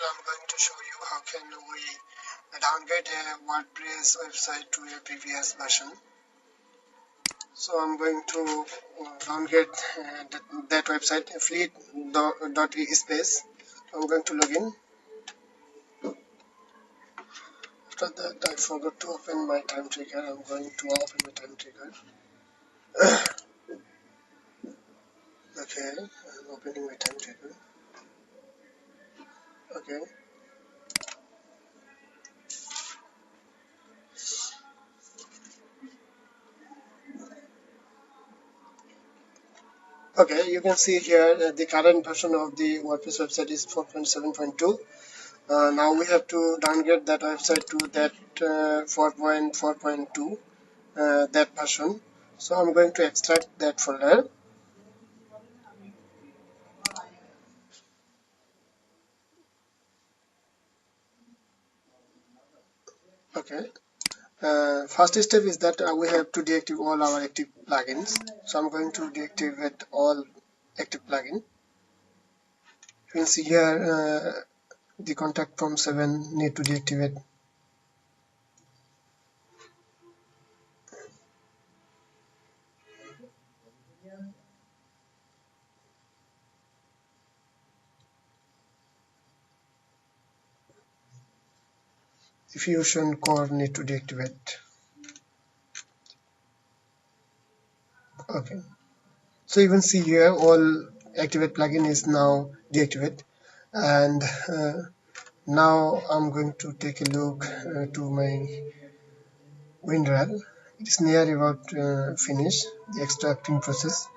I'm going to show you how can we downgrade a WordPress website to a previous version. So I'm going to downgrade that website fleet.space. I'm going to log in. After that, I forgot to open my time trigger. I'm going to open my time trigger. Okay, I'm opening my time trigger. Okay. Okay, you can see here the current version of the WordPress website is 4.7.2. Now we have to downgrade that website to that 4.4.2 that version. So I'm going to extract that folder. Okay. First step is that we have to deactivate all our active plugins. So I'm going to deactivate all active plugins. You can see here the contact form 7 need to deactivate. Fusion core need to deactivate. Okay. So you can see here all activate plugin is now deactivated, and now I'm going to take a look to my WinRAR. It is near about finish the extracting process.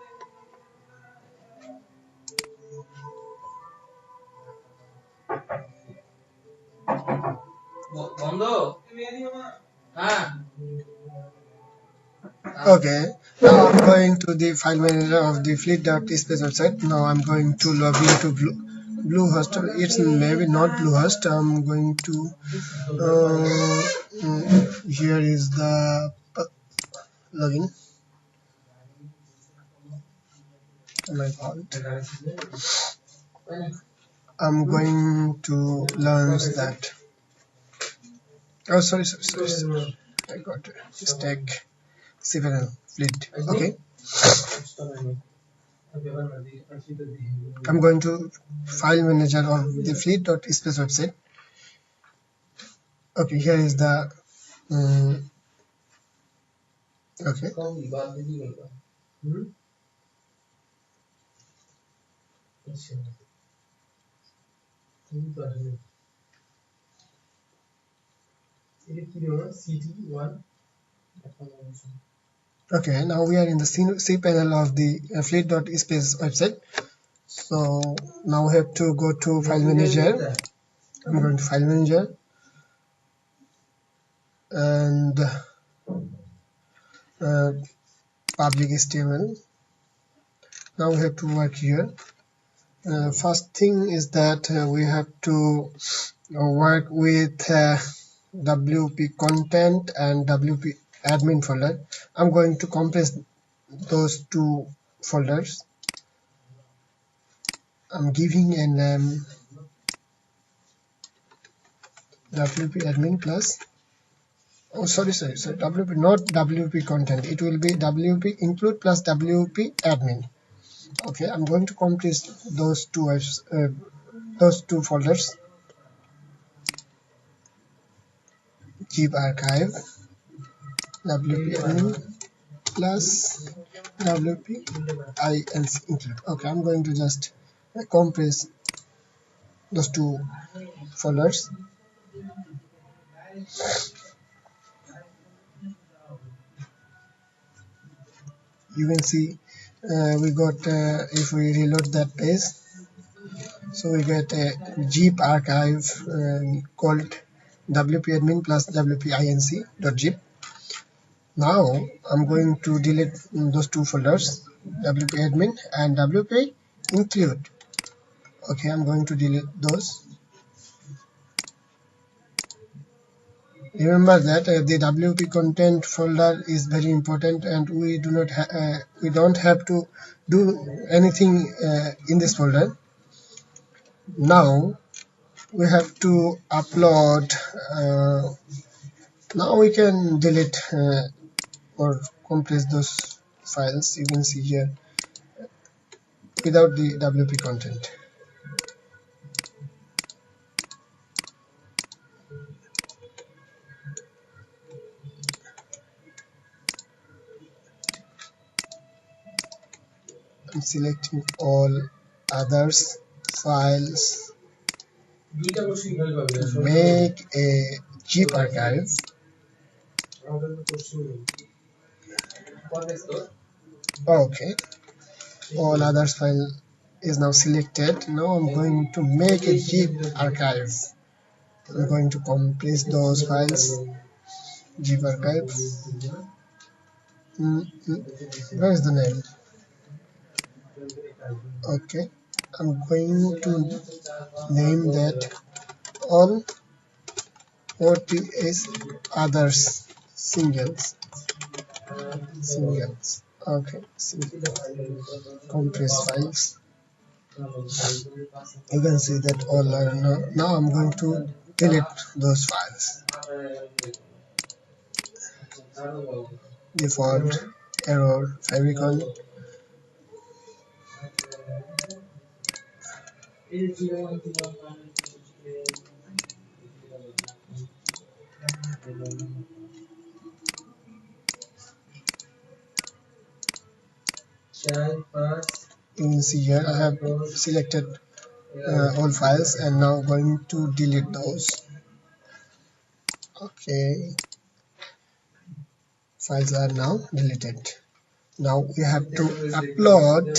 Okay, now I'm going to the file manager of the fleet.space website. Now I'm going to log into Bluehost. It's maybe not Bluehost. I'm going to here is the login. My fault. I'm going to launch that. Oh, sorry. I got a mistake. Civil fleet. Okay. I'm going to file manager of the fleet.space website. Okay, here is the okay. Okay, now we are in the C panel of the fleet.space website. So now we have to go to file manager. I'm going to file manager and public HTML. Now we have to work here. First thing is that we have to work with WP content and WP admin folder. I'm going to compress those two folders. I'm giving a name WP admin plus WP, not WP content. It will be WP include plus WP admin. Okay, I'm going to compress those two folders. Zip archive WP admin plus WP inc include. Okay, I'm going to just compress those two folders. You can see we got if we reload that page, so we get a zip archive called wp-admin plus wp-inc.zip. Now I'm going to delete those two folders, wp-admin and wp-include. Okay, I'm going to delete those. Remember that the WP content folder is very important, and we don't have to do anything in this folder. Now we have to upload. Now we can delete or compress those files. You can see here without the WP content. I'm selecting all others files to make a zip archive. Okay, all others file is now selected. Now I'm going to make a zip archive. I'm going to compress those files. Zip archive. Where is the name? Okay, I'm going to name that all OTS others singles. Okay, compress files. You can see that all are now I'm going to delete those files. Default error favicon. You can see here I have selected all files and now going to delete those. Okay, files are now deleted. Now we have to upload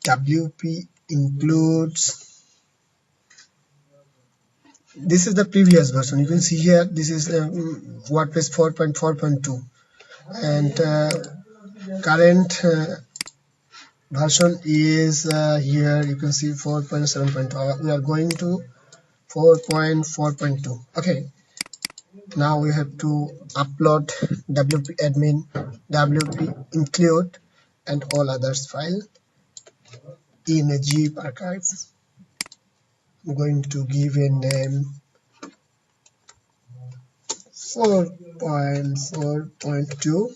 WP includes. This is the previous version. You can see here this is WordPress 4.4.2 and current version is here. You can see 4.7.2. We are going to 4.4.2. Okay, now we have to upload WP admin, WP include and all others file in a zip archive. I'm going to give a name 4.4.2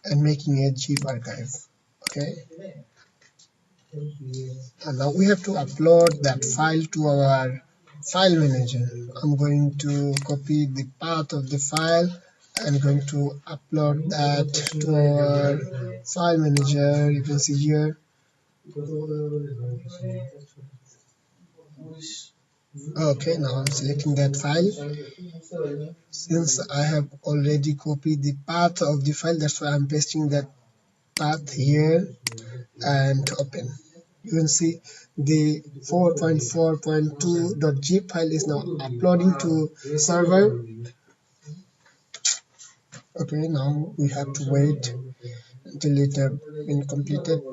and making a zip archive. Okay, and now we have to upload that file to our file manager. I'm going to copy the path of the file and going to upload that to our file manager. You can see here. Okay, now I'm selecting that file. Since I have already copied the path of the file, that's why I'm pasting that path here and open. You can see the 4.4.2.zip file is now uploading to server. Okay, now we have to wait until it has been completed.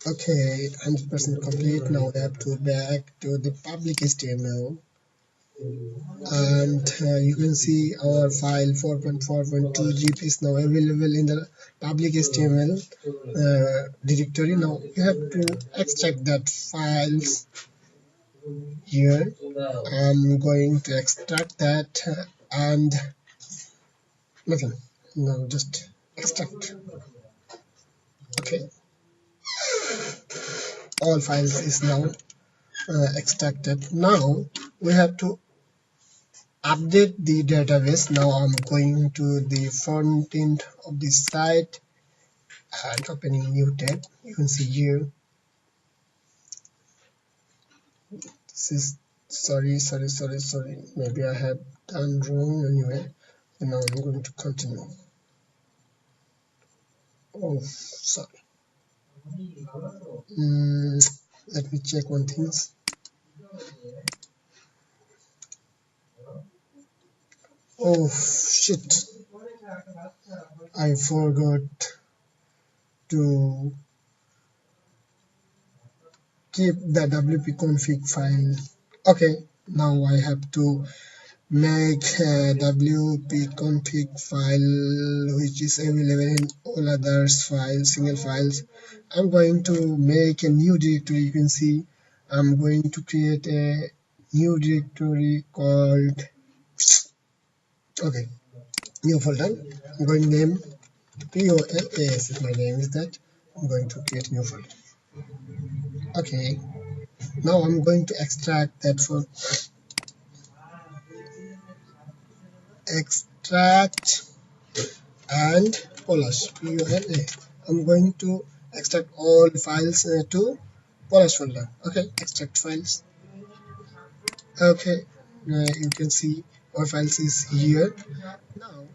Okay, 100% complete. Now we have to back to the public HTML. And you can see our file 4.4.2 zip is now available in the public HTML directory. Now we have to extract that files here. I'm going to extract that and nothing. No, just extract. Okay, all files is now extracted. Now we have to update the database. Now I'm going to the front end of the site and opening new tab. You can see here this is sorry, maybe I have done wrong anyway. And now I'm going to continue. Oh, sorry. Let me check one thing. Oh shit, I forgot to keep the wp config file. Okay, now I have to make a wp config file which is available in all others files, single files. I'm going to make a new directory. You can see I'm going to create a new directory called, okay, new folder. I'm going to name POLAS if my name is that. I'm going to create a new folder. Okay, now I'm going to extract that for extract and Polish POLA. I'm going to extract all files to Polish folder. Okay, extract files. Okay, you can see our files is here. Now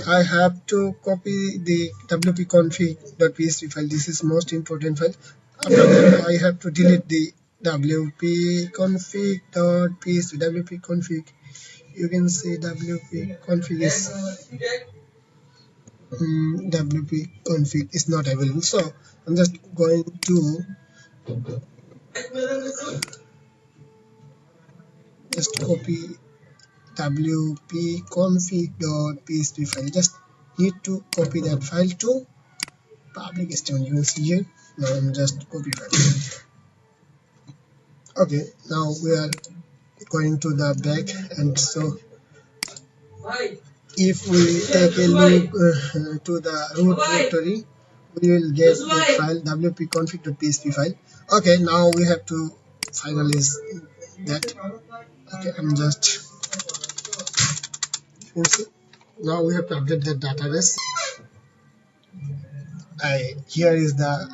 I have to copy the wp-config.php file. This is most important file. After that, I have to delete the wp-config.php. wp-config. You can see wp-config is wp-config is not available. So I'm just going to just copy wp-config.php file. Just need to copy that file to public statement. You will see here. Now I'm just copy file. Okay, now we are going to the back, and so if we take a look to the root directory, we will get the file wp-config.php file. Okay, now we have to finalize that. Okay, I'm just, you see, now we have to update the database. Here is the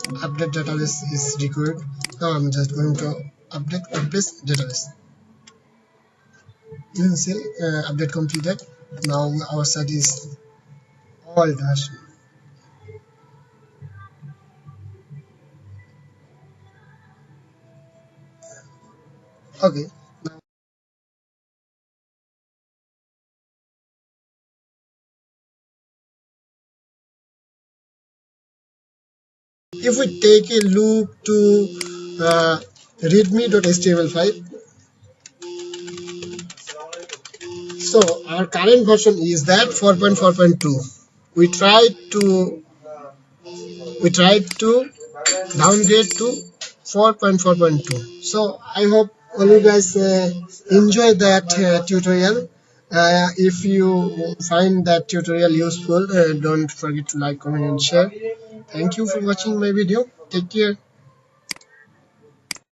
update database is required. Now I'm just going to update Wordpress database. You can see update completed. Now our site is all version. Okay, if we take a look to readme.html file, so our current version is that 4.4.2. We tried to downgrade to 4.4.2. so I hope all you guys enjoy that tutorial. If you find that tutorial useful, don't forget to like, comment and share. Thank you for watching my video. Take care.